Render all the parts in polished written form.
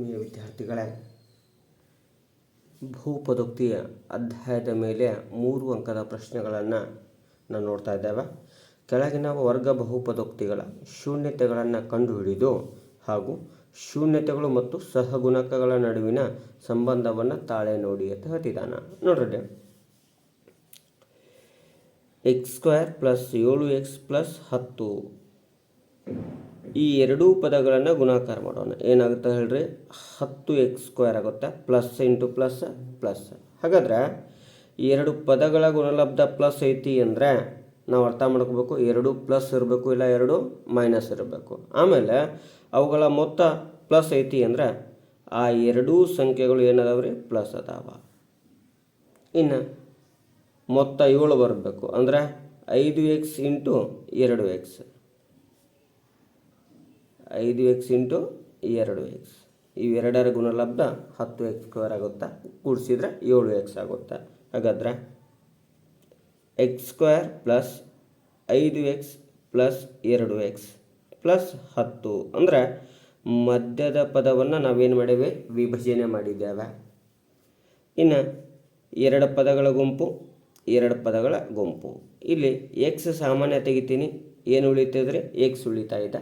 ಆತ್ಮೀಯ ವಿದ್ಯಾರ್ಥಿಗಳೇ, ಬಹುಪದೋಕ್ತಿಯ ಅಧ್ಯಾಯದ ಮೇಲೆ 3 ಅಂಕದ ಪ್ರಶ್ನೆಗಳನ್ನು ನಾವು ನೋಡ್ತಾ ಇದ್ದೇವೆ. ಕೆಳಗಿನ ವರ್ಗ ಬಹುಪದೋಕ್ತಿಗಳ ಶೂನ್ಯತೆಗಳನ್ನು ಕಂಡುಹಿಡಿದು ಹಾಗೂ ಶೂನ್ಯತೆಗಳು ಮತ್ತು ಸಹಗುಣಕಗಳ ನಡುವಿನ ಸಂಬಂಧವನ್ನು ತಾಳೆ ನೋಡಿ ಅಂತ ಹೇಳ್ತಿದ್ದಾನೆ. ನೋಡ್ರಿ, x² + 7x + 10 ಈ ಎರಡೂ ಪದಗಳನ್ನು ಗುಣಾಕಾರ ಮಾಡೋಣ. ಏನಾಗುತ್ತೆ ಹೇಳ್ರಿ, 10x² ಆಗುತ್ತೆ. Plus into plus plus. ಹಾಗಾದ್ರೆ ಈ ಎರಡು ಪದಗಳ ಗುಣಲಬ್ಧ ಪ್ಲಸ್ ಐತಿ ಅಂದರೆ ನಾವು ಅರ್ಥ ಮಾಡ್ಕೋಬೇಕು, ಎರಡು ಪ್ಲಸ್ ಇರಬೇಕು, ಇಲ್ಲ ಎರಡು ಮೈನಸ್ ಇರಬೇಕು. ಆಮೇಲೆ ಅವುಗಳ ಮೊತ್ತ ಪ್ಲಸ್ ಐತಿ ಅಂದರೆ ಆ ಎರಡೂ ಸಂಖ್ಯೆಗಳು ಏನದಾವ್ರಿ, ಪ್ಲಸ್ ಅದಾವ. ಇನ್ನು ಮೊತ್ತ 7 ಬರಬೇಕು ಅಂದರೆ 5x into 2x, 5x into 2x. ಇವೆರಡರ ಗುಣಲಬ್ಧ 10x² ಆಗುತ್ತಾ, ಕೂಡಿಸಿದ್ರೆ 7x ಆಗುತ್ತೆ. ಹಾಗಾದರೆ x² + 5x + 2x + 10 ಅಂದರೆ ಮಧ್ಯದ ಪದವನ್ನು ನಾವೇನು ಮಾಡೇವೆ, ವಿಭಜನೆ ಮಾಡಿದ್ದೇವೆ. ಇನ್ನು ಎರಡು ಪದಗಳ ಗುಂಪು, ಎರಡು ಪದಗಳ ಗುಂಪು. ಇಲ್ಲಿ x ಸಾಮಾನ್ಯ ತೆಗಿತೀನಿ, ಏನು ಉಳಿತಿದ್ರೆ x ಉಳಿತಾ ಇದೆ.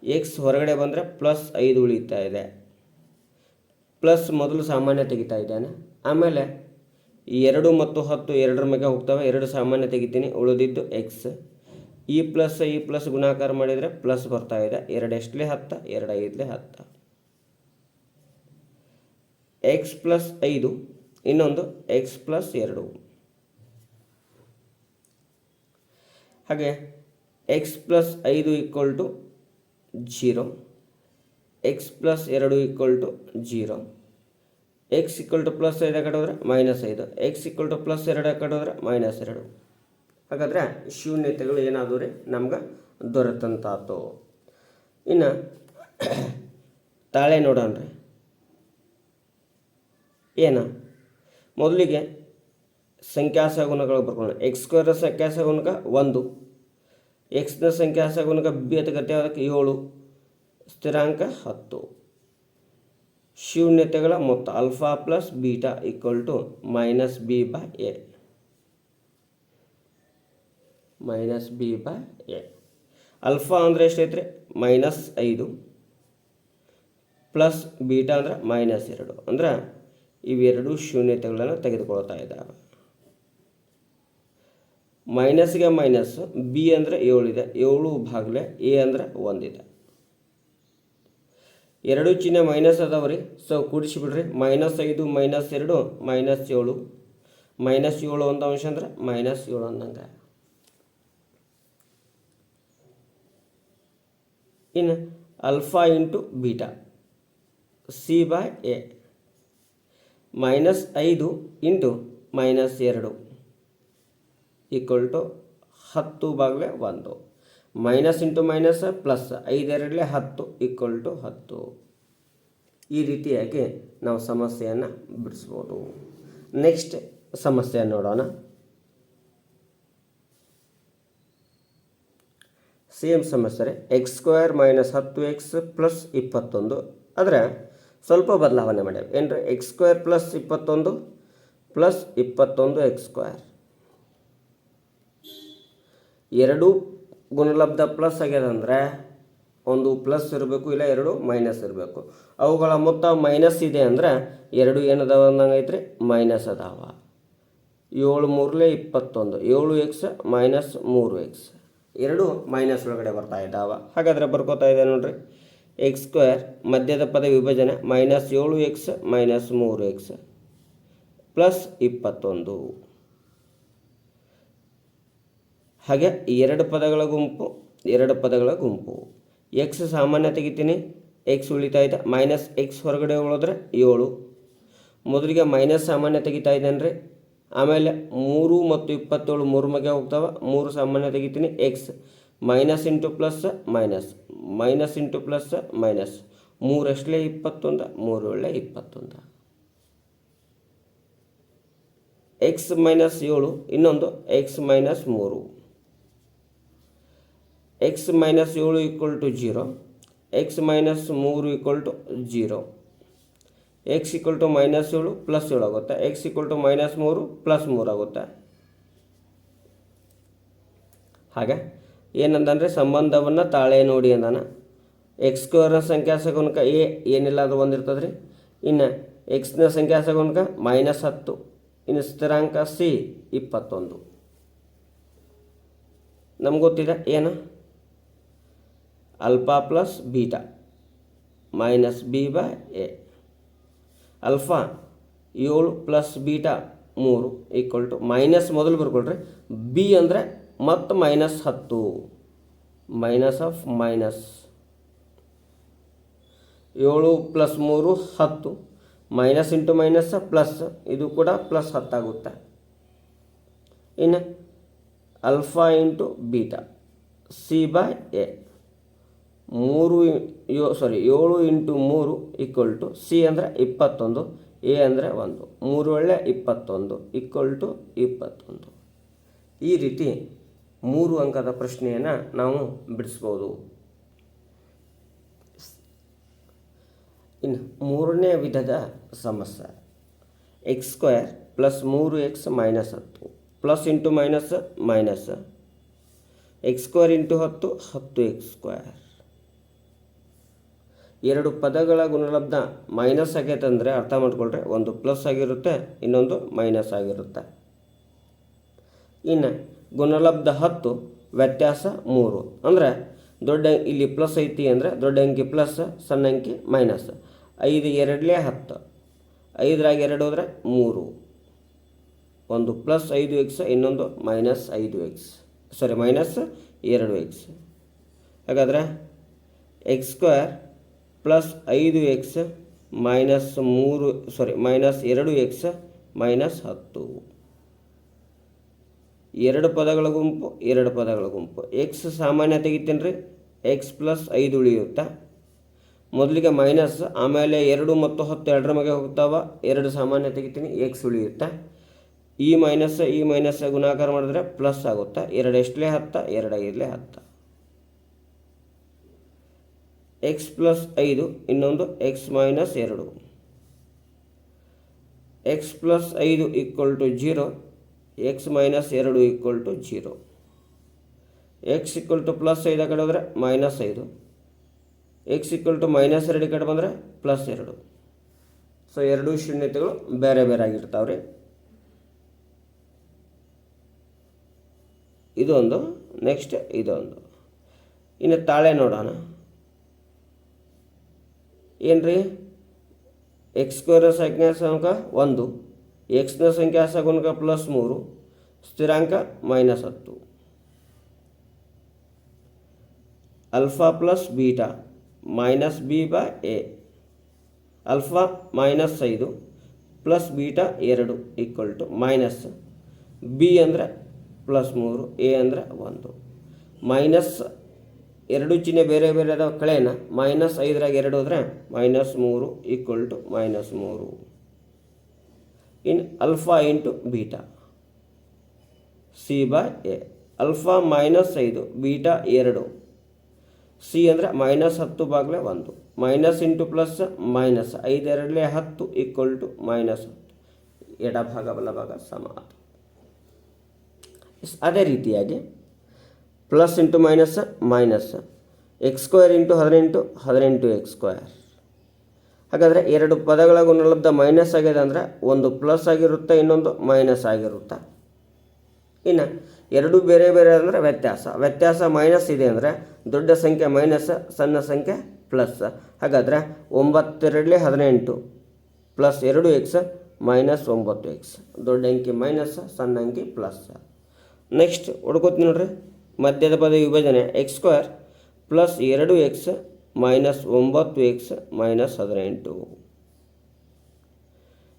x ಹೊರಗಡೆ ಬಂದರೆ +5 ಉಳಿತಾ ಇದೆ. ಪ್ಲಸ್ ಮೊದಲು ಸಾಮಾನ್ಯ ತೆಗಿತಾ ಇದ್ದಾನೆ. ಆಮೇಲೆ 2 ಮತ್ತು 10 ಎರಡರ ಮೇಲೆ ಹೋಗ್ತವೆ, 2 ಸಾಮಾನ್ಯ ತೆಗಿತೀನಿ, ಉಳಿದಿದ್ದು x. ಈ ಪ್ಲಸ್ ಗುಣಾಕಾರ ಮಾಡಿದರೆ ಪ್ಲಸ್ ಬರ್ತಾ ಇದೆ. 2 ಎಷ್ಟಲೇ 10, 2 5ಲೇ 10. x + 5 ಇನ್ನೊಂದು x + 2. ಹಾಗೆ x + 5 = 0, x + 2 = 0. x +5 ಕಡೆ ಹೋದರೆ -5, x +2 ಕಡೆ ಹೋದರೆ -2. ಹಾಗಾದರೆ ಶೂನ್ಯತೆಗಳು ಏನಾದವು ರೀ, ನಮ್ಗೆ ದೊರೆತಂತಾತು. ಇನ್ನು ತಾಳೆ ನೋಡೋಣ ರೀ. ಏನು ಮೊದಲಿಗೆ ಸಂಖ್ಯಾಸಗುಣಗಳು ಬರ್ಕೊಳ್ಳೋಣ. x² ಸಂಖ್ಯಾಸಗುಣಕ 1, x ನ ಸಂಖ್ಯಾಸಗುಣಕ ಬೇತಗತೆ ಅದಕ್ಕೆ 7, ಸ್ಥಿರಾಂಕ 10. ಶೂನ್ಯತೆಗಳ ಮೊತ್ತ alpha + beta = -b/a, -b/a. Alpha ಅಂದರೆ ಎಷ್ಟೈತ್ರಿ, -5 ಪ್ಲಸ್ ಬೀಟಾ ಅಂದರೆ -2. ಅಂದ್ರೆ ಇವೆರಡು ಶೂನ್ಯತೆಗಳನ್ನು ತೆಗೆದುಕೊಳ್ತಾ ಇದ್ದಾವೆ. ಮೈನಸ್ಗೆ ಮೈನಸ್, ಬಿ ಅಂದರೆ 7 ಇದೆ, 7 / a ಅಂದರೆ 1 ಇದೆ. ಎರಡು ಚಿಹ್ನೆ ಮೈನಸ್ ಅದಾವ್ರಿ, ಸೊ ಕೂಡಿಸಿಬಿಡ್ರಿ. -5 - 2 -7 -7 ಒಂದು ಅಂಶ ಅಂದ್ರೆ -7 ಅಂದಂಗೆ. ಇನ್ನು alpha into beta c/a, -5 into -2 = 10/1. Minus into minus plus, 5 2 10 = 10. ಈ ರೀತಿಯಾಗಿ ನಾವು ಸಮಸ್ಯೆಯನ್ನು ಬಿಡಿಸ್ಬೋದು. ನೆಕ್ಸ್ಟ್ ಸಮಸ್ಯೆಯನ್ನು ನೋಡೋಣ. ಸೇಮ್ ಸಮಸ್ಯೆ ರೀ. x² - 10x + 21. ಆದರೆ ಸ್ವಲ್ಪ ಬದಲಾವಣೆ ಮಾಡ್ಯಾವ. ಏನ್ರಿ, x² + 21 + 21x². ಎರಡೂ ಗುಣಲಬ್ಧ ಪ್ಲಸ್ ಆಗ್ಯದಂದ್ರೆ ಒಂದು ಪ್ಲಸ್ ಇರಬೇಕು, ಇಲ್ಲ ಎರಡು ಮೈನಸ್ ಇರಬೇಕು. ಅವುಗಳ ಮೊತ್ತ ಮೈನಸ್ ಇದೆ ಅಂದರೆ ಎರಡು ಏನದಾವ ಅಂದಂಗೆ ಐತ್ರಿ, ಮೈನಸ್ ಅದಾವ. 7 3 21, 7x - 3x. ಎರಡು ಮೈನಸ್ ಒಳಗಡೆ ಬರ್ತಾ ಇದ್ದಾವೆ. ಹಾಗಾದರೆ ಬರ್ಕೋತಾ ಇದೆ ನೋಡ್ರಿ, x² ಮಧ್ಯದ ಪದ ವಿಭಜನೆ -7x - 3x + 21. ಹಾಗೆ ಎರಡು ಪದಗಳ ಗುಂಪು, ಎರಡು ಪದಗಳ ಗುಂಪು. x ಸಾಮಾನ್ಯ ತೆಗಿತೀನಿ, x ಉಳಿತಾ ಇದೆ. -x ಹೊರಗಡೆ ಉಳಿದ್ರೆ 7. ಮೊದಲಿಗೆ ಮೈನಸ್ ಸಾಮಾನ್ಯ ತೆಗಿತಾ ಇದ್ದೇನೆ ರೀ. ಆಮೇಲೆ 3 ಮತ್ತು 27 3 ಮಗೆ ಹೋಗ್ತಾವೆ, 3 ಸಾಮಾನ್ಯ ತೆಗಿತೀನಿ. x minus into plus minus, minus into plus minus, 3 ಎಷ್ಟಲೇ 21, 3 7 21. x - 7 ಇನ್ನೊಂದು x - 3. x - 7 = 0, x - 3 = 0. X equal to -7 +7 ಆಗುತ್ತೆ. ಎಕ್ಸ್ ಈಕ್ವಲ್ ಟು -3 +3 ಆಗುತ್ತೆ. ಹಾಗೆ ಏನಂತಂದರೆ ಸಂಬಂಧವನ್ನು ತಾಳೆ ನೋಡಿ ಅಂದಾನ. x² ಸಂಖ್ಯಾಸಗುಣಕ ಎ ಏನಿಲ್ಲ ಅದು ಒಂದಿರ್ತದೆ ರೀ. ಇನ್ನು ಎಕ್ಸ್ನ ಸಂಖ್ಯಾಸಗುಣಕ -10, ಇನ್ನು ಸ್ಥಿರಾಂಕ ಸಿ 21. ನಮ್ಗೆ ಗೊತ್ತಿದೆ ಏನು, alpha plus beta -b/a. Alpha 7 + beta 3 equal to minus ಮೊದಲು ಬರ್ಕೊಳ್ರಿ. ಬಿ ಅಂದರೆ ಮತ್ತು -10 minus of minus 7 + 3 10 minus into minus plus, ಇದು ಕೂಡ +10 ಆಗುತ್ತೆ. ಇನ್ನು alpha into beta c/a 7 into 3 equal to C ಅಂದರೆ 21, ಎ ಅಂದರೆ 1, 3 ಒಳ್ಳೆ 21 ಈಕ್ವಲ್ ಟು 21. ಈ ರೀತಿ 3 ಅಂಕದ ಪ್ರಶ್ನೆಯನ್ನು ನಾವು ಬಿಡಿಸ್ಬೋದು. ಇನ್ನು ಮೂರನೇ ವಿಧದ ಸಮಸ್ಯೆ, x² + 3x - 10 plus into minus minus x² into 10 10x². ಎರಡು ಪದಗಳ ಗುಣಲಬ್ಧ ಮೈನಸ್ ಆಗೈತೆ ಅಂದರೆ ಅರ್ಥ ಮಾಡ್ಕೊಳ್ರಿ, ಒಂದು ಪ್ಲಸ್ ಆಗಿರುತ್ತೆ, ಇನ್ನೊಂದು ಮೈನಸ್ ಆಗಿರುತ್ತೆ. ಇನ್ನು ಗುಣಲಬ್ಧ 10 ವ್ಯತ್ಯಾಸ 3 ಅಂದರೆ ದೊಡ್ಡ ಇಲ್ಲಿ ಪ್ಲಸ್ ಐತಿ ಅಂದರೆ ದೊಡ್ಡ ಅಂಕಿ ಪ್ಲಸ್, ಸಣ್ಣ ಅಂಕಿ ಮೈನಸ್. 5 2 10, 5ರಾಗ 2 ಹೋದರೆ 3, ಒಂದು +5x ಇನ್ನೊಂದು -5x, -2x. ಹಾಗಾದರೆ x² + 5x -2x -10. ಎರಡು ಪದಗಳ ಗುಂಪು. ಎಕ್ಸ್ ಸಾಮಾನ್ಯ ತೆಗಿತೀನಿ ರೀ, ಎಕ್ಸ್ + 5 ಉಳಿಯುತ್ತಾ. ಮೊದಲಿಗೆ ಮೈನಸ್, ಆಮೇಲೆ 2 ಮತ್ತು 10 ಎರಡರ ಮಗೆ ಹೋಗ್ತಾವ, 2 ಸಾಮಾನ್ಯ ತೆಗಿತೀನಿ, ಎಕ್ಸ್ ಉಳಿಯುತ್ತಾ. ಈ ಮೈನಸ್ ಗುಣಾಕಾರ ಮಾಡಿದ್ರೆ ಪ್ಲಸ್ ಆಗುತ್ತಾ. 2 ಎಷ್ಟಲೇ 10, 2 5 10. ಎಕ್ಸ್ + 5 ಇನ್ನೊಂದು ಎಕ್ಸ್ -2. X + 5 = 0, X -2 = 0. ಎಕ್ಸ್ +5 ಕಡೆ ಹೋದರೆ -5, ಎಕ್ಸ್ -2 ಕಡೆ ಬಂದರೆ +2. ಸೊ ಎರಡೂ ಶೂನ್ಯತೆಗಳು ಬೇರೆ ಬೇರೆ ಆಗಿರ್ತಾವೆ ರೀ. ಇದೊಂದು, ನೆಕ್ಸ್ಟ್ ಇದೊಂದು. ಇನ್ನು ತಾಳೆ ನೋಡೋಣ. ಏನು ರೀ, x² ಸಂಖ್ಯಾಸಗುಣಕ 1, ಎಕ್ಸ್ನ ಸಂಖ್ಯಾಸಗುಣಕ +3, ಸ್ಥಿರಾಂಕ -10. Alpha plus beta -b/a. Alpha -5 plus beta 2 equal to minus, B ಅಂದರೆ +3, ಎ ಅಂದರೆ 1. ಮೈನಸ್ ಎರಡು ಚಿಹ್ನೆ ಬೇರೆ ಬೇರೆ ಅದಾವ, ಕಳೆನ -5ರಾಗ 2 ಹೋದರೆ -3 ಈಕ್ವಲ್ ಟು -3. ಇನ್ನು alpha into beta c/a. Alpha -5 beta 2, C ಅಂದರೆ -10/1, minus into plus minus, 5 2 10 equal to -10. ಎಡಭಾಗ ಬಲಭಾಗ ಸಮ. ಅದೇ ರೀತಿಯಾಗಿ plus into minus minus, x² into 18 18x². ಹಾಗಾದರೆ ಎರಡು ಪದಗಳ ಗುಣಲಬ್ಧ ಮೈನಸ್ ಆಗಿದೆ ಅಂದರೆ ಒಂದು ಪ್ಲಸ್ ಆಗಿರುತ್ತೆ, ಇನ್ನೊಂದು ಮೈನಸ್ ಆಗಿರುತ್ತೆ. ಇನ್ನು ಎರಡು ಬೇರೆ ಬೇರೆ ಅಂದರೆ ವ್ಯತ್ಯಾಸ ಮೈನಸ್ ಇದೆ ಅಂದರೆ ದೊಡ್ಡ ಸಂಖ್ಯೆ ಮೈನಸ್, ಸಣ್ಣ ಸಂಖ್ಯೆ ಪ್ಲಸ್. ಹಾಗಾದರೆ 9 2 18 ಪ್ಲಸ್ 2x -9x. ದೊಡ್ಡ ಅಂಕಿ ಮೈನಸ್, ಸಣ್ಣ ಅಂಕಿ ಪ್ಲಸ್. ನೆಕ್ಸ್ಟ್ ಹುಡ್ಕೋತೀನಿ ನೋಡ್ರಿ, ಮಧ್ಯದ ಪದ ವಿಭಜನೆ x² + 2x -9x -18.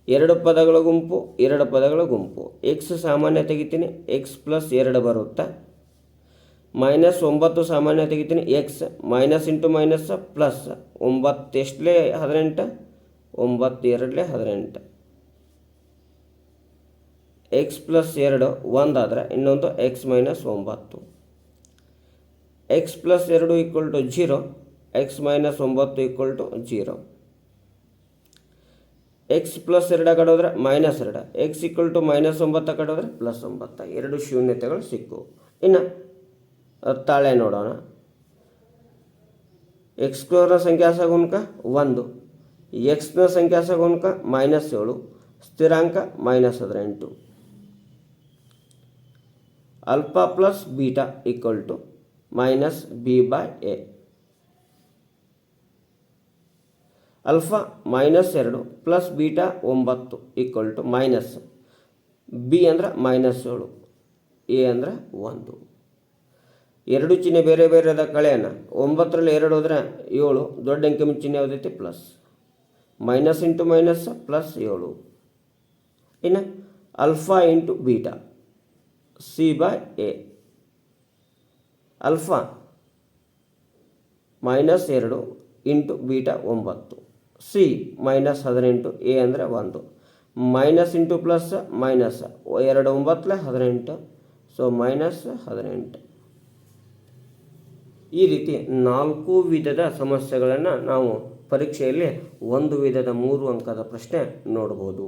ಎರಡು ಪದಗಳ ಗುಂಪು. ಎಕ್ಸ್ ಸಾಮಾನ್ಯ ತೆಗಿತೀನಿ, ಎಕ್ಸ್ + 2 ಬರುತ್ತಾ. -9 ಸಾಮಾನ್ಯ ತೆಗಿತೀನಿ, X minus into minus plus. 9 ಎಷ್ಟಲೇ 18, 9 2 18. X + 2 1 ಆದರೆ ಇನ್ನೊಂದು X -9. X + 2 = 0, X -9 = 0. X plus 2 ಆ ಕಡೆ ಹೋದರೆ -2, ಎಕ್ಸ್ ಈಕ್ವಲ್ ಟು -9 ಆ ಕಡೆ ಹೋದರೆ +9, ಎರಡು ಶೂನ್ಯತೆಗಳು ಸಿಕ್ಕವು. ಇನ್ನು ತಾಳೆ ನೋಡೋಣ. ಎಕ್ಸ್ ಸ್ಕ್ವೇರ್ನ ಸಂಖ್ಯಾಸ ಗುಣಕ 1, ಎಕ್ಸ್ನ ಸಂಖ್ಯಾಸ ಗುಣಕ -7, ಸ್ಥಿರಾಂಕ -18. Alpha plus beta equal to -b/a. Alpha -2 plus beta 9 equal to minus B ಅಂದ್ರೆ -7, ಎ ಅಂದ್ರೆ 1. ಎರಡು ಚಿಹ್ನೆ ಬೇರೆ ಬೇರೆದ ಕಳೆಯನ್ನು 9ರಲ್ಲಿ 2 ಹೋದರೆ 7, ದೊಡ್ಡ ಅಂಕೆ ಚಿಹ್ನೆ ಯಾವುದೈತಿ ಪ್ಲಸ್, ಮೈನಸ್ ಇಂಟು ಮೈನಸ್ +7. ಇನ್ನು alpha into beta c/a. Alpha -2 into beta 9, C -18, A ಅಂದರೆ 1, minus into plus minus 2 9 18, so -18. ಈ ರೀತಿ 4 ವಿಧದ ಸಮಸ್ಯೆಗಳನ್ನು ನಾವು ಪರೀಕ್ಷೆಯಲ್ಲಿ 1 ವಿಧದ 3 ಅಂಕದ ಪ್ರಶ್ನೆ ನೋಡ್ಬೋದು.